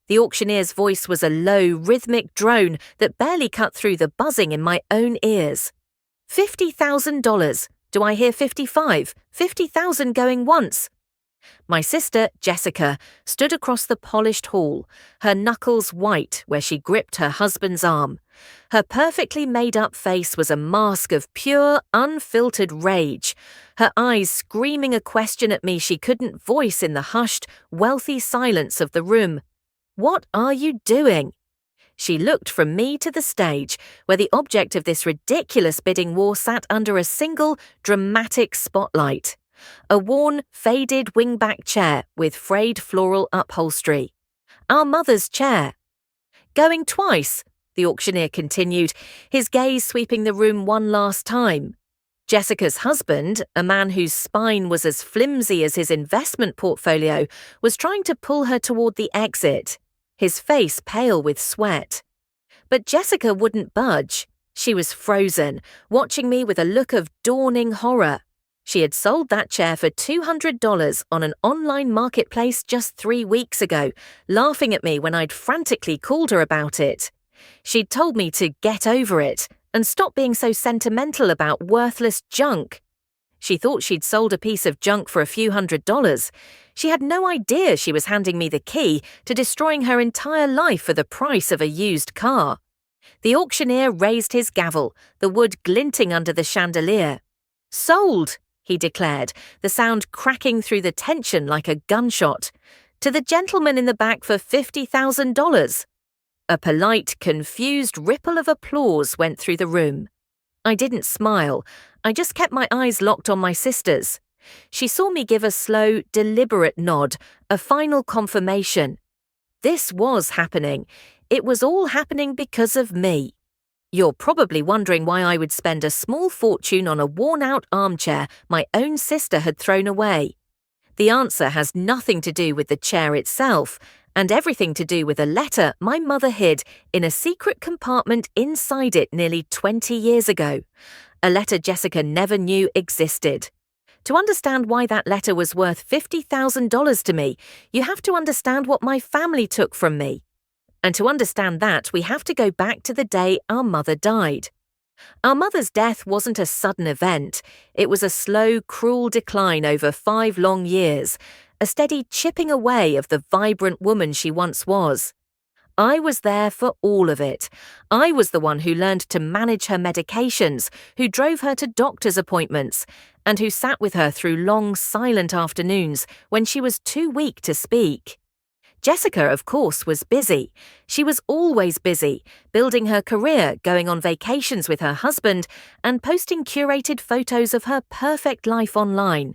The auctioneer's voice was a low, rhythmic drone that barely cut through the buzzing in my own ears. $50,000. Do I hear 55? 50,000 going once. My sister, Jessica, stood across the polished hall, her knuckles white where she gripped her husband's arm. Her perfectly made-up face was a mask of pure, unfiltered rage, her eyes screaming a question at me she couldn't voice in the hushed, wealthy silence of the room. "What are you doing?" She looked from me to the stage, where the object of this ridiculous bidding war sat under a single, dramatic spotlight. A worn, faded wingback chair with frayed floral upholstery. Our mother's chair. "Going twice," the auctioneer continued, his gaze sweeping the room one last time. Jessica's husband, a man whose spine was as flimsy as his investment portfolio, was trying to pull her toward the exit, his face pale with sweat. But Jessica wouldn't budge. She was frozen, watching me with a look of dawning horror. She had sold that chair for $200 on an online marketplace just 3 weeks ago, laughing at me when I'd frantically called her about it. She'd told me to get over it and stop being so sentimental about worthless junk. She thought she'd sold a piece of junk for a few $100s. She had no idea she was handing me the key to destroying her entire life for the price of a used car. The auctioneer raised his gavel, the wood glinting under the chandelier. "Sold," he declared, the sound cracking through the tension like a gunshot. "To the gentleman in the back for $50,000. A polite, confused ripple of applause went through the room. I didn't smile. I just kept my eyes locked on my sister's. She saw me give a slow, deliberate nod, a final confirmation. This was happening. It was all happening because of me. You're probably wondering why I would spend a small fortune on a worn-out armchair my own sister had thrown away. The answer has nothing to do with the chair itself, and everything to do with a letter my mother hid in a secret compartment inside it nearly 20 years ago. A letter Jessica never knew existed. To understand why that letter was worth $50,000 to me, you have to understand what my family took from me. And to understand that, we have to go back to the day our mother died. Our mother's death wasn't a sudden event. It was a slow, cruel decline over 5 long years, a steady chipping away of the vibrant woman she once was. I was there for all of it. I was the one who learned to manage her medications, who drove her to doctor's appointments, and who sat with her through long, silent afternoons when she was too weak to speak. Jessica, of course, was busy. She was always busy, building her career, going on vacations with her husband, and posting curated photos of her perfect life online.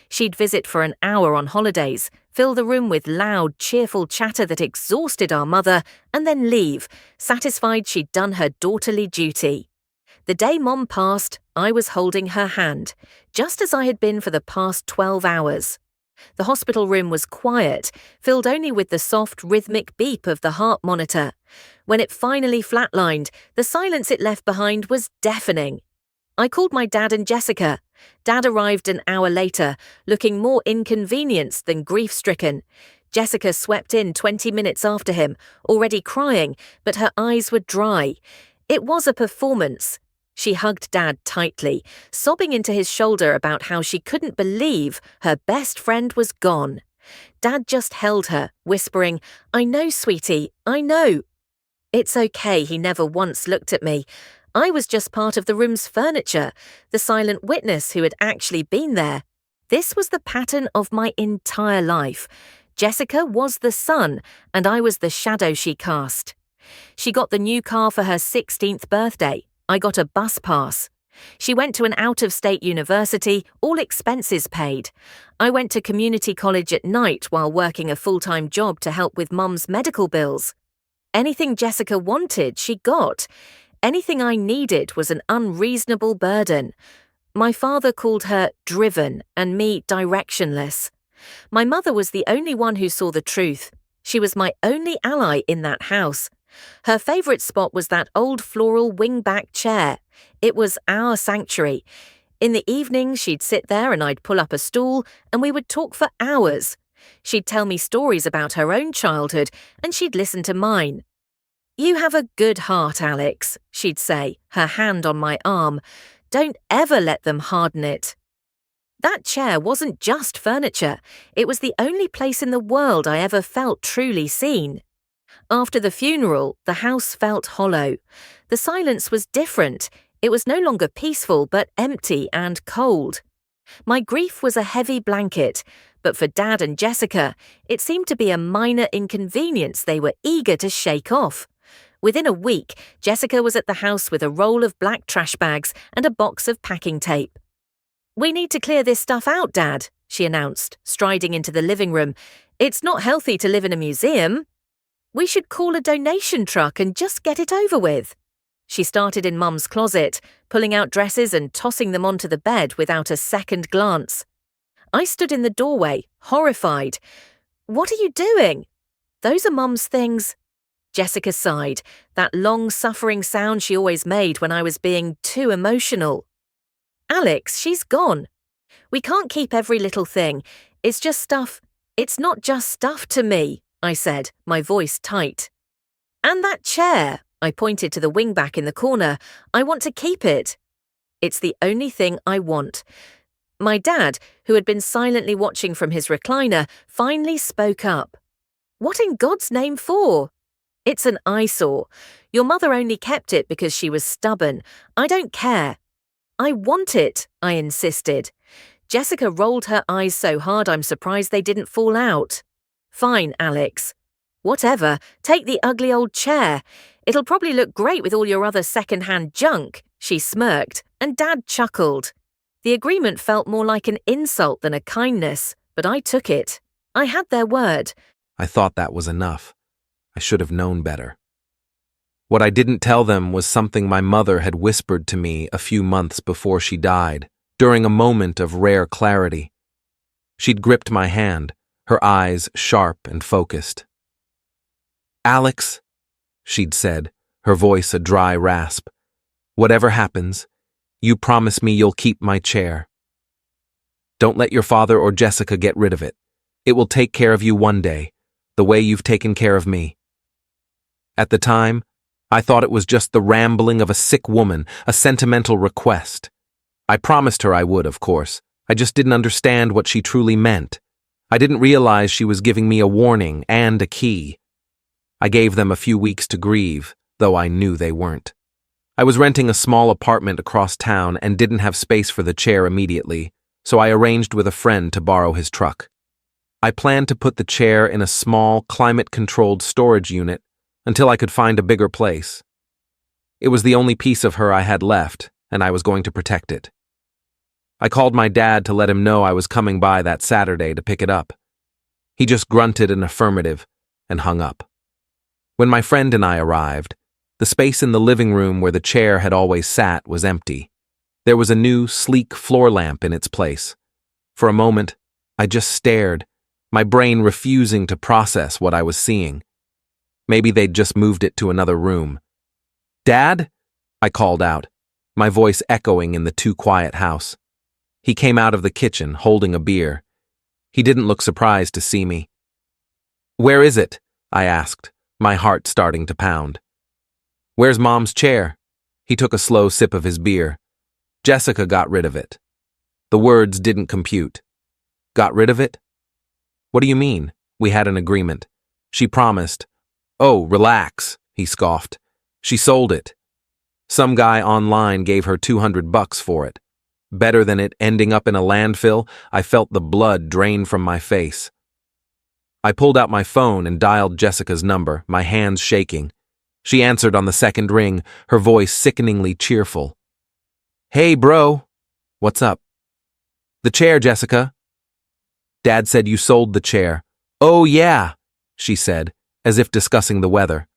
She'd visit for an hour on holidays, fill the room with loud, cheerful chatter that exhausted our mother, and then leave, satisfied she'd done her daughterly duty. The day Mom passed, I was holding her hand, just as I had been for the past 12 hours. The hospital room was quiet, filled only with the soft, rhythmic beep of the heart monitor. When it finally flatlined, the silence it left behind was deafening. I called my dad and Jessica. Dad arrived an hour later, looking more inconvenienced than grief-stricken. Jessica swept in 20 minutes after him, already crying, but her eyes were dry. It was a performance. She hugged Dad tightly, sobbing into his shoulder about how she couldn't believe her best friend was gone. Dad just held her, whispering, "I know, sweetie, I know." It's okay, he never once looked at me. I was just part of the room's furniture, the silent witness who had actually been there. This was the pattern of my entire life. Jessica was the sun, and I was the shadow she cast. She got the new car for her 16th birthday. I got a bus pass. She went to an out-of-state university, all expenses paid. I went to community college at night while working a full-time job to help with Mum's medical bills. Anything Jessica wanted, she got. Anything I needed was an unreasonable burden. My father called her driven and me directionless. My mother was the only one who saw the truth. She was my only ally in that house. Her favourite spot was that old floral wingback chair. It was our sanctuary. In the evenings, she'd sit there and I'd pull up a stool and we would talk for hours. She'd tell me stories about her own childhood, and she'd listen to mine. "You have a good heart, Alex," she'd say, her hand on my arm. "Don't ever let them harden it." That chair wasn't just furniture. It was the only place in the world I ever felt truly seen. After the funeral, the house felt hollow. The silence was different. It was no longer peaceful, but empty and cold. My grief was a heavy blanket, but for Dad and Jessica, it seemed to be a minor inconvenience they were eager to shake off. Within a week, Jessica was at the house with a roll of black trash bags and a box of packing tape. "We need to clear this stuff out, Dad," she announced, striding into the living room. "It's not healthy to live in a museum. We should call a donation truck and just get it over with." She started in Mum's closet, pulling out dresses and tossing them onto the bed without a second glance. I stood in the doorway, horrified. "What are you doing?" "Those are Mum's things." Jessica sighed, that long, suffering sound she always made when I was being too emotional. "Alex, she's gone. We can't keep every little thing. It's just stuff. It's not just stuff to me," I said, my voice tight. "And that chair," I pointed to the wingback in the corner. "I want to keep it." "It's the only thing I want." My dad, who had been silently watching from his recliner, finally spoke up. "What in God's name for?" "It's an eyesore. Your mother only kept it because she was stubborn. I don't care." "I want it," I insisted. Jessica rolled her eyes so hard I'm surprised they didn't fall out. "Fine, Alex." "Whatever, take the ugly old chair. It'll probably look great with all your other second-hand junk," she smirked, and Dad chuckled. The agreement felt more like an insult than a kindness, but I took it. I had their word. I thought that was enough. I should have known better. What I didn't tell them was something my mother had whispered to me a few months before she died, during a moment of rare clarity. She'd gripped my hand, her eyes sharp and focused. "Alex," she'd said, her voice a dry rasp, "whatever happens, you promise me you'll keep my chair. Don't let your father or Jessica get rid of it. It will take care of you one day, the way you've taken care of me." At the time, I thought it was just the rambling of a sick woman, a sentimental request. I promised her I would, of course. I just didn't understand what she truly meant. I didn't realize she was giving me a warning and a key. I gave them a few weeks to grieve, though I knew they weren't. I was renting a small apartment across town and didn't have space for the chair immediately, so I arranged with a friend to borrow his truck. I planned to put the chair in a small, climate-controlled storage unit until I could find a bigger place. It was the only piece of her I had left, and I was going to protect it. I called my dad to let him know I was coming by that Saturday to pick it up. He just grunted an affirmative and hung up. When my friend and I arrived, the space in the living room where the chair had always sat was empty. There was a new, sleek floor lamp in its place. For a moment, I just stared, my brain refusing to process what I was seeing. Maybe they'd just moved it to another room. "Dad?" I called out, my voice echoing in the too-quiet house. He came out of the kitchen, holding a beer. He didn't look surprised to see me. "Where is it?" I asked, my heart starting to pound. "Where's Mom's chair?" He took a slow sip of his beer. "Jessica got rid of it." The words didn't compute. "Got rid of it?" "What do you mean? We had an agreement. She promised." "Oh, relax," he scoffed. "She sold it. Some guy online gave her $200 for it. Better than it ending up in a landfill." I felt the blood drain from my face. I pulled out my phone and dialed Jessica's number, my hands shaking. She answered on the second ring, her voice sickeningly cheerful. "Hey, bro." "What's up?" "The chair, Jessica." "Dad said you sold the chair." "Oh, yeah," she said, as if discussing the weather.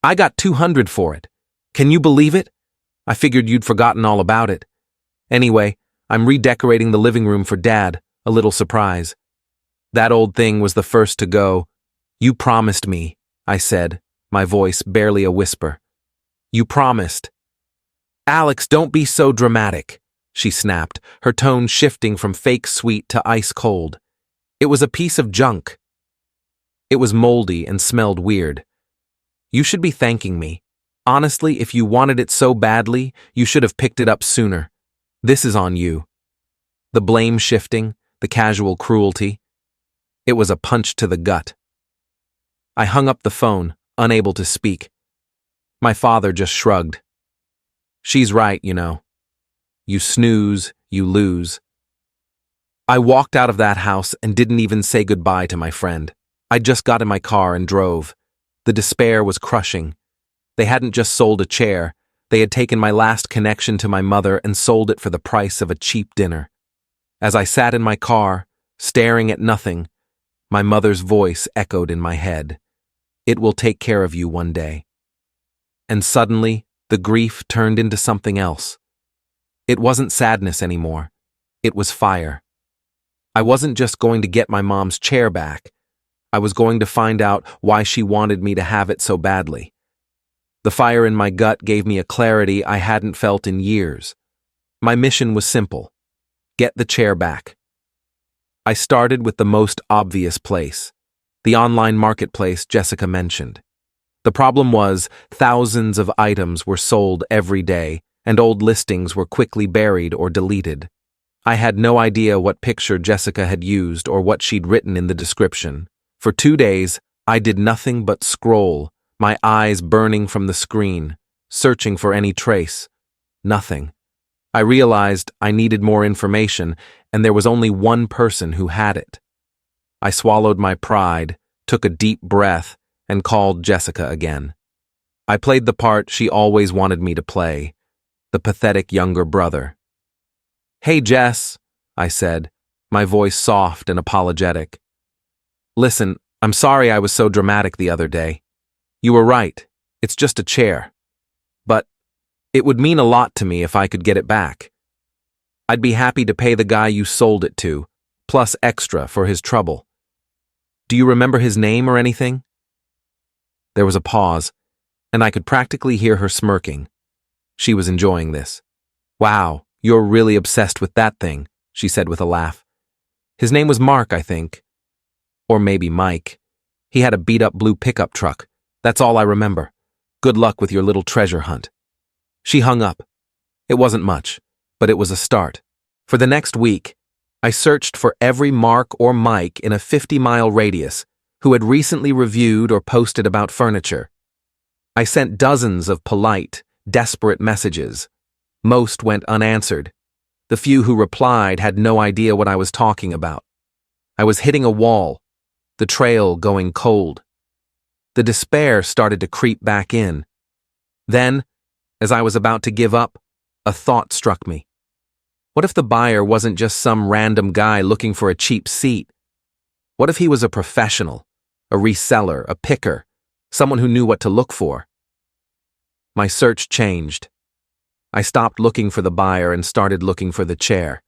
"I got $200 for it. Can you believe it? I figured you'd forgotten all about it. Anyway, I'm redecorating the living room for Dad, a little surprise." That old thing was the first to go. "You promised me," I said, my voice barely a whisper. "You promised." "Alex, don't be so dramatic," she snapped, her tone shifting from fake sweet to ice cold. It was a piece of junk. It was moldy and smelled weird. You should be thanking me. Honestly, if you wanted it so badly, you should have picked it up sooner. This is on you. The blame shifting, the casual cruelty. It was a punch to the gut. I hung up the phone, unable to speak. My father just shrugged. She's right, you know. You snooze, you lose. I walked out of that house and didn't even say goodbye to my friend. I just got in my car and drove. The despair was crushing. They hadn't just sold a chair. They had taken my last connection to my mother and sold it for the price of a cheap dinner. As I sat in my car, staring at nothing, my mother's voice echoed in my head. It will take care of you one day. And suddenly, the grief turned into something else. It wasn't sadness anymore. It was fire. I wasn't just going to get my mom's chair back. I was going to find out why she wanted me to have it so badly. The fire in my gut gave me a clarity I hadn't felt in years. My mission was simple: get the chair back. I started with the most obvious place, the online marketplace Jessica mentioned. The problem was, thousands of items were sold every day, and old listings were quickly buried or deleted. I had no idea what picture Jessica had used or what she'd written in the description. For 2 days, I did nothing but scroll, my eyes burning from the screen, searching for any trace. Nothing. I realized I needed more information, and there was only one person who had it. I swallowed my pride, took a deep breath, and called Jessica again. I played the part she always wanted me to play, the pathetic younger brother. "Hey, Jess," I said, my voice soft and apologetic. "Listen, I'm sorry I was so dramatic the other day. You were right, it's just a chair. But it would mean a lot to me if I could get it back. I'd be happy to pay the guy you sold it to, plus extra for his trouble. Do you remember his name or anything?" There was a pause, and I could practically hear her smirking. She was enjoying this. "Wow, you're really obsessed with that thing," she said with a laugh. "His name was Mark, I think. Or maybe Mike. He had a beat-up blue pickup truck. That's all I remember. Good luck with your little treasure hunt." She hung up. It wasn't much, but it was a start. For the next week, I searched for every Mark or Mike in a 50-mile radius who had recently reviewed or posted about furniture. I sent dozens of polite, desperate messages. Most went unanswered. The few who replied had no idea what I was talking about. I was hitting a wall, the trail going cold. The despair started to creep back in. Then, as I was about to give up, a thought struck me. What if the buyer wasn't just some random guy looking for a cheap seat? What if he was a professional, a reseller, a picker, someone who knew what to look for? My search changed. I stopped looking for the buyer and started looking for the chair.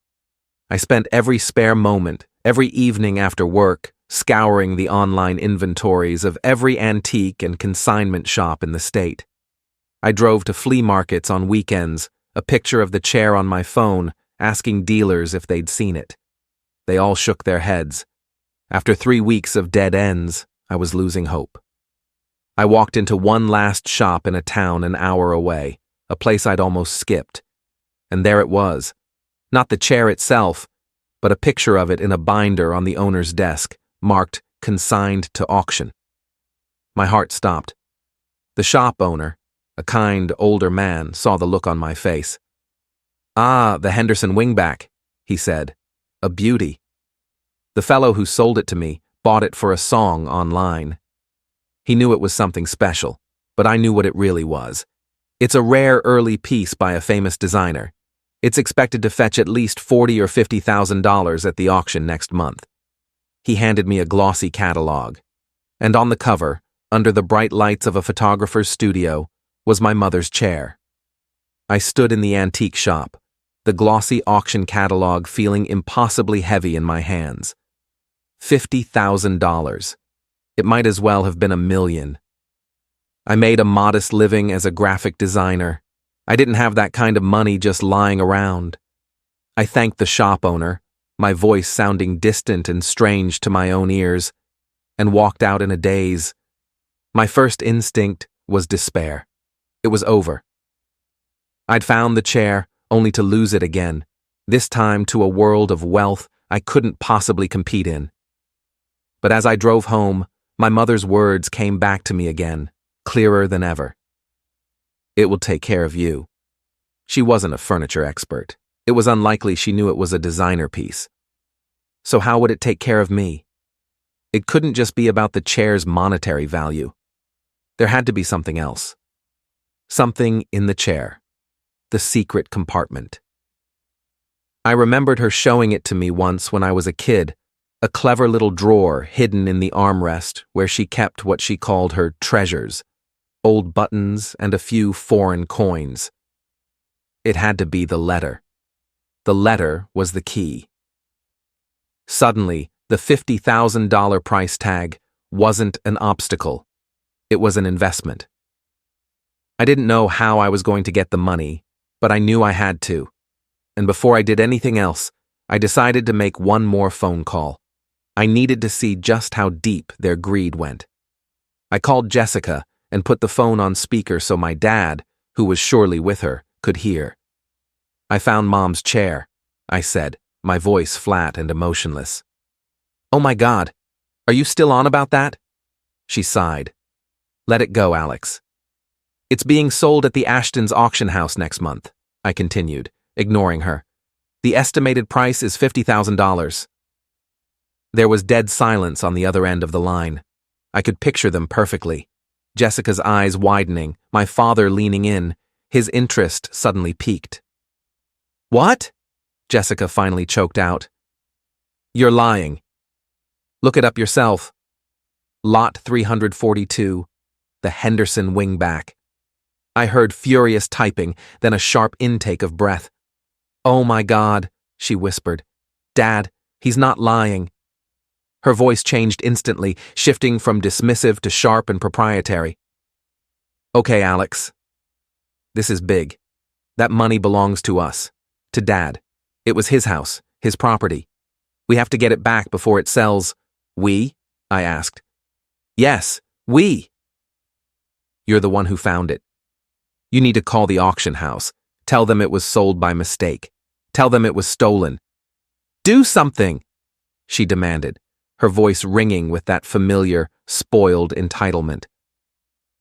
I spent every spare moment, every evening after work, scouring the online inventories of every antique and consignment shop in the state. I drove to flea markets on weekends, a picture of the chair on my phone, asking dealers if they'd seen it. They all shook their heads. After 3 weeks of dead ends, I was losing hope. I walked into one last shop in a town an hour away, a place I'd almost skipped. And there it was. Not the chair itself, but a picture of it in a binder on the owner's desk, marked "Consigned to Auction." My heart stopped. The shop owner, a kind, older man, saw the look on my face. "Ah, the Henderson wingback," he said. "A beauty." The fellow who sold it to me bought it for a song online. He knew it was something special, but I knew what it really was. It's a rare early piece by a famous designer. It's expected to fetch at least $40,000 or $50,000 at the auction next month. He handed me a glossy catalog, and on the cover, under the bright lights of a photographer's studio, was my mother's chair. I stood in the antique shop, the glossy auction catalog feeling impossibly heavy in my hands. $50,000. It might as well have been $1 million. I made a modest living as a graphic designer. I didn't have that kind of money just lying around. I thanked the shop owner, my voice sounding distant and strange to my own ears, and walked out in a daze. My first instinct was despair. It was over. I'd found the chair, only to lose it again, this time to a world of wealth I couldn't possibly compete in. But as I drove home, my mother's words came back to me again, clearer than ever. It will take care of you. She wasn't a furniture expert. It was unlikely she knew it was a designer piece. So how would it take care of me? It couldn't just be about the chair's monetary value. There had to be something else. Something in the chair. The secret compartment. I remembered her showing it to me once when I was a kid, a clever little drawer hidden in the armrest where she kept what she called her treasures, old buttons and a few foreign coins. It had to be the letter. The letter was the key. Suddenly, the $50,000 price tag wasn't an obstacle. It was an investment. I didn't know how I was going to get the money, but I knew I had to. And before I did anything else, I decided to make one more phone call. I needed to see just how deep their greed went. I called Jessica and put the phone on speaker so my dad, who was surely with her, could hear. I found Mom's chair, I said, my voice flat and emotionless. Oh my God, are you still on about that? She sighed. Let it go, Alex. It's being sold at the Ashton's auction house next month, I continued, ignoring her. The estimated price is $50,000. There was dead silence on the other end of the line. I could picture them perfectly. Jessica's eyes widening, my father leaning in, his interest suddenly piqued. What? Jessica finally choked out. You're lying. Look it up yourself. Lot 342, the Henderson wingback. I heard furious typing, then a sharp intake of breath. Oh my God, she whispered. Dad, he's not lying. Her voice changed instantly, shifting from dismissive to sharp and proprietary. Okay, Alex. This is big. That money belongs to us. To Dad. It was his house, his property. We have to get it back before it sells. We? I asked. Yes, we. You're the one who found it. You need to call the auction house. Tell them it was sold by mistake. Tell them it was stolen. Do something, she demanded, her voice ringing with that familiar, spoiled entitlement.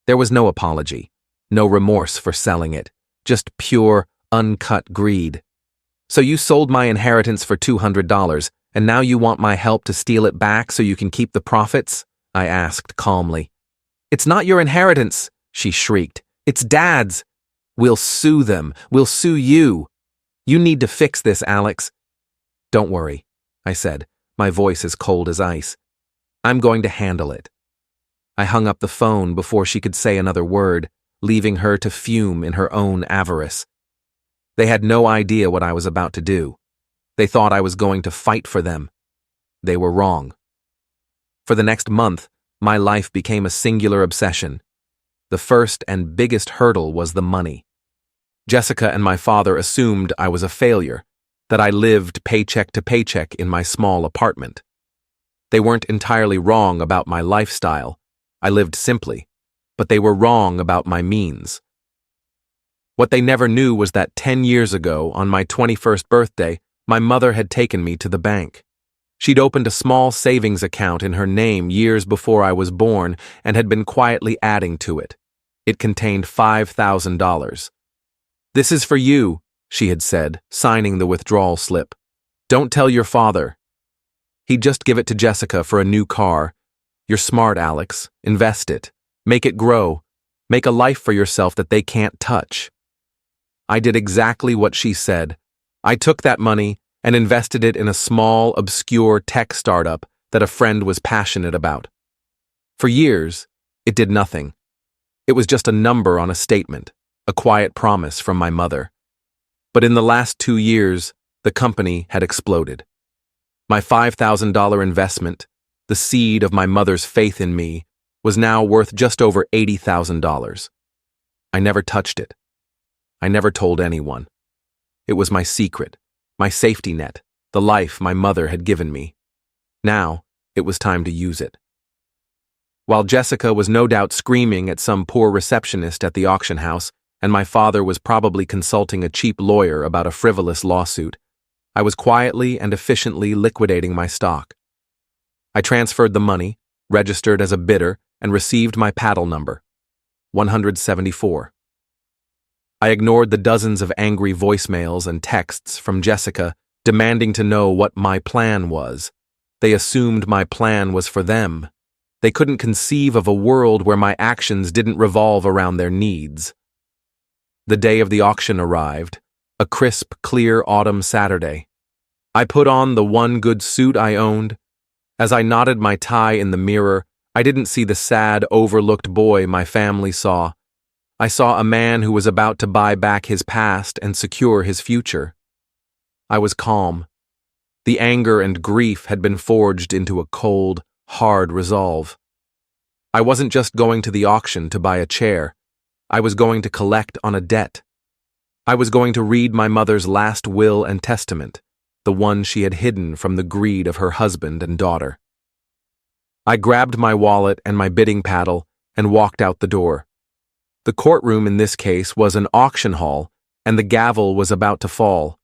There was no apology, no remorse for selling it, just pure, uncut greed. So you sold my inheritance for $200, and now you want my help to steal it back so you can keep the profits? I asked calmly. It's not your inheritance, she shrieked. It's Dad's. We'll sue them. We'll sue you. You need to fix this, Alex. Don't worry, I said, my voice as cold as ice. I'm going to handle it. I hung up the phone before she could say another word, leaving her to fume in her own avarice. They had no idea what I was about to do. They thought I was going to fight for them. They were wrong. For the next month, my life became a singular obsession. The first and biggest hurdle was the money. Jessica and my father assumed I was a failure, that I lived paycheck to paycheck in my small apartment. They weren't entirely wrong about my lifestyle. I lived simply, but they were wrong about my means. What they never knew was that 10 years ago, on my 21st birthday, my mother had taken me to the bank. She'd opened a small savings account in her name years before I was born and had been quietly adding to it. It contained $5,000. This is for you, she had said, signing the withdrawal slip. Don't tell your father. He'd just give it to Jessica for a new car. You're smart, Alex. Invest it. Make it grow. Make a life for yourself that they can't touch. I did exactly what she said. I took that money and invested it in a small, obscure tech startup that a friend was passionate about. For years, it did nothing. It was just a number on a statement, a quiet promise from my mother. But in the last 2 years, the company had exploded. My $5,000 investment, the seed of my mother's faith in me, was now worth just over $80,000. I never touched it. I never told anyone. It was my secret, my safety net, the life my mother had given me. Now, it was time to use it. While Jessica was no doubt screaming at some poor receptionist at the auction house, and my father was probably consulting a cheap lawyer about a frivolous lawsuit, I was quietly and efficiently liquidating my stock. I transferred the money, registered as a bidder, and received my paddle number, 174. I ignored the dozens of angry voicemails and texts from Jessica demanding to know what my plan was. They assumed my plan was for them. They couldn't conceive of a world where my actions didn't revolve around their needs. The day of the auction arrived, a crisp, clear autumn Saturday. I put on the one good suit I owned. As I knotted my tie in the mirror, I didn't see the sad, overlooked boy my family saw. I saw a man who was about to buy back his past and secure his future. I was calm. The anger and grief had been forged into a cold, hard resolve. I wasn't just going to the auction to buy a chair. I was going to collect on a debt. I was going to read my mother's last will and testament, the one she had hidden from the greed of her husband and daughter. I grabbed my wallet and my bidding paddle and walked out the door. The courtroom in this case was an auction hall, and the gavel was about to fall.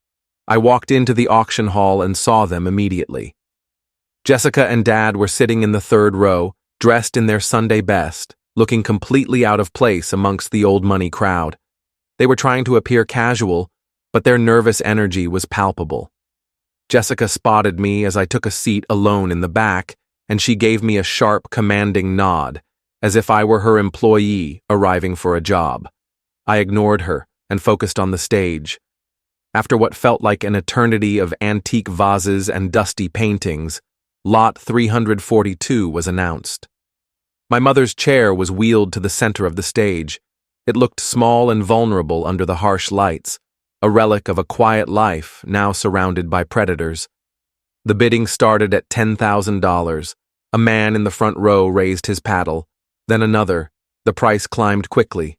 I walked into the auction hall and saw them immediately. Jessica and Dad were sitting in the third row, dressed in their Sunday best, looking completely out of place amongst the old money crowd. They were trying to appear casual, but their nervous energy was palpable. Jessica spotted me as I took a seat alone in the back, and she gave me a sharp, commanding nod, as if I were her employee arriving for a job. I ignored her and focused on the stage. After what felt like an eternity of antique vases and dusty paintings, Lot 342 was announced. My mother's chair was wheeled to the center of the stage. It looked small and vulnerable under the harsh lights, a relic of a quiet life now surrounded by predators. The bidding started at $10,000. A man in the front row raised his paddle, then another. The price climbed quickly.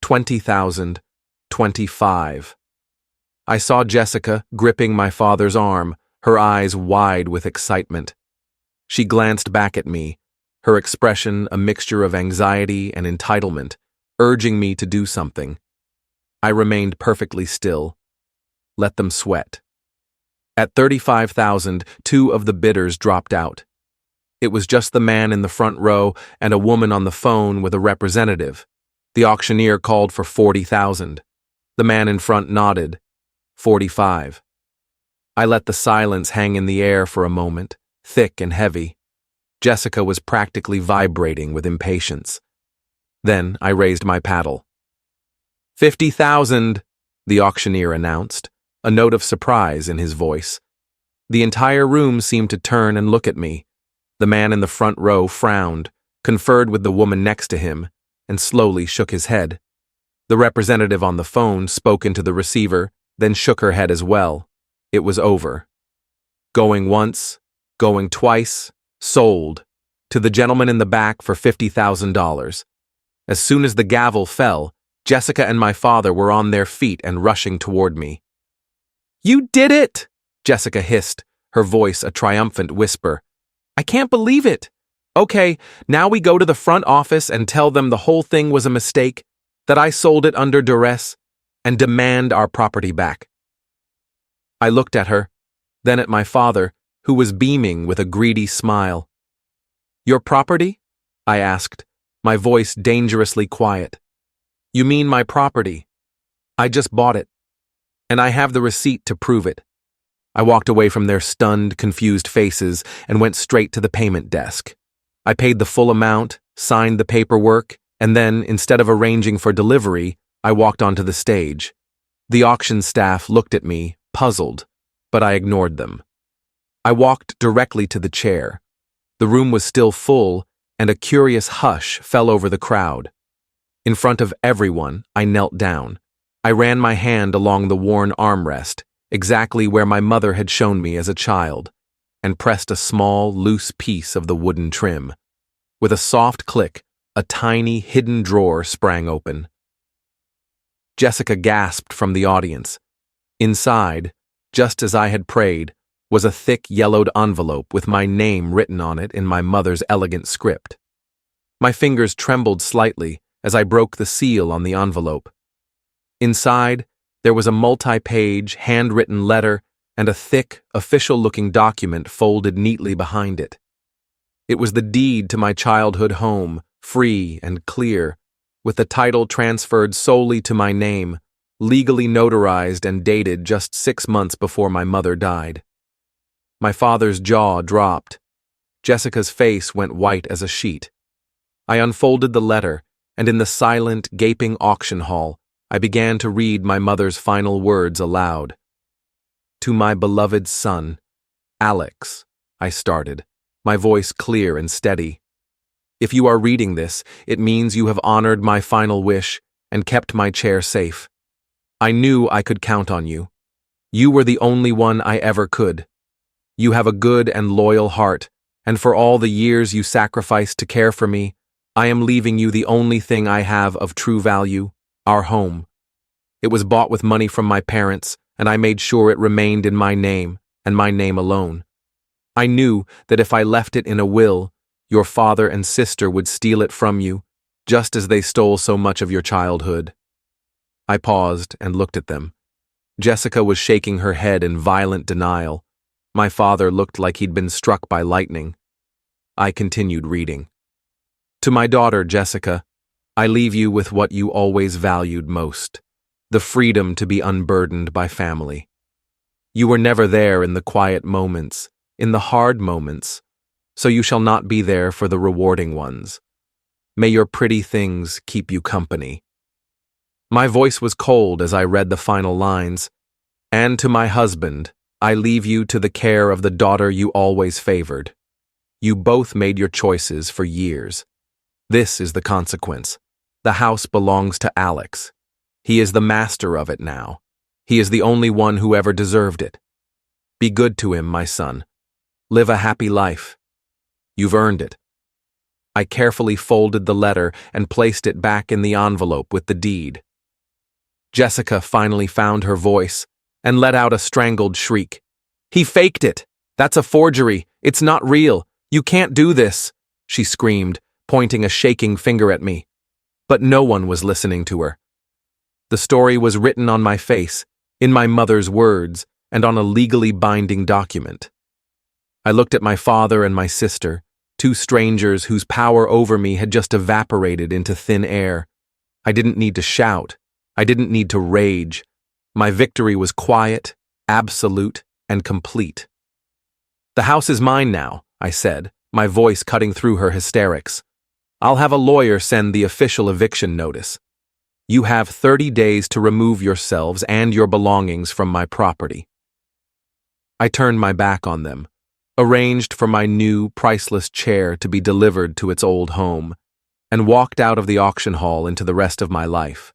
$20,000, $25,000. I saw Jessica gripping my father's arm, her eyes wide with excitement. She glanced back at me, her expression a mixture of anxiety and entitlement, urging me to do something. I remained perfectly still. Let them sweat. At $35,000, two of the bidders dropped out. It was just the man in the front row and a woman on the phone with a representative. The auctioneer called for $40,000. The man in front nodded. $45,000. I let the silence hang in the air for a moment, thick and heavy. Jessica was practically vibrating with impatience. Then I raised my paddle. $50,000, the auctioneer announced, a note of surprise in his voice. The entire room seemed to turn and look at me. The man in the front row frowned, conferred with the woman next to him, and slowly shook his head. The representative on the phone spoke into the receiver, then shook her head as well. It was over. Going once, going twice, sold, to the gentleman in the back for $50,000. As soon as the gavel fell, Jessica and my father were on their feet and rushing toward me. "You did it!" Jessica hissed, her voice a triumphant whisper. "I can't believe it! Okay, now we go to the front office and tell them the whole thing was a mistake, that I sold it under duress, and demand our property back." I looked at her, then at my father, who was beaming with a greedy smile. "Your property?" I asked, my voice dangerously quiet. "You mean my property? I just bought it, and I have the receipt to prove it." I walked away from their stunned, confused faces and went straight to the payment desk. I paid the full amount, signed the paperwork, and then, instead of arranging for delivery, I walked onto the stage. The auction staff looked at me, puzzled, but I ignored them. I walked directly to the chair. The room was still full, and a curious hush fell over the crowd. In front of everyone, I knelt down. I ran my hand along the worn armrest, exactly where my mother had shown me as a child, and pressed a small, loose piece of the wooden trim. With a soft click, a tiny, hidden drawer sprang open. Jessica gasped from the audience. Inside, just as I had prayed, was a thick, yellowed envelope with my name written on it in my mother's elegant script. My fingers trembled slightly as I broke the seal on the envelope. Inside, there was a multi-page, handwritten letter and a thick, official-looking document folded neatly behind it. It was the deed to my childhood home, free and clear, with the title transferred solely to my name, legally notarized and dated just 6 months before my mother died. My father's jaw dropped. Jessica's face went white as a sheet. I unfolded the letter, and in the silent, gaping auction hall, I began to read my mother's final words aloud. "To my beloved son, Alex," I started, my voice clear and steady. "If you are reading this, it means you have honored my final wish and kept my chair safe. I knew I could count on you. You were the only one I ever could. You have a good and loyal heart, and for all the years you sacrificed to care for me, I am leaving you the only thing I have of true value, our home. It was bought with money from my parents, and I made sure it remained in my name, and my name alone. I knew that if I left it in a will, your father and sister would steal it from you, just as they stole so much of your childhood." I paused and looked at them. Jessica was shaking her head in violent denial. My father looked like he'd been struck by lightning. I continued reading. "To my daughter, Jessica, I leave you with what you always valued most, the freedom to be unburdened by family. You were never there in the quiet moments, in the hard moments, so you shall not be there for the rewarding ones. May your pretty things keep you company." My voice was cold as I read the final lines. "And to my husband, I leave you to the care of the daughter you always favored. You both made your choices for years. This is the consequence. The house belongs to Alex. He is the master of it now. He is the only one who ever deserved it. Be good to him, my son. Live a happy life. You've earned it." I carefully folded the letter and placed it back in the envelope with the deed. Jessica finally found her voice and let out a strangled shriek. "He faked it! That's a forgery! It's not real! You can't do this!" she screamed, pointing a shaking finger at me. But no one was listening to her. The story was written on my face, in my mother's words, and on a legally binding document. I looked at my father and my sister, two strangers whose power over me had just evaporated into thin air. I didn't need to shout. I didn't need to rage. My victory was quiet, absolute, and complete. "The house is mine now," I said, my voice cutting through her hysterics. "I'll have a lawyer send the official eviction notice. You have 30 days to remove yourselves and your belongings from my property." I turned my back on them, arranged for my new, priceless chair to be delivered to its old home, and walked out of the auction hall into the rest of my life.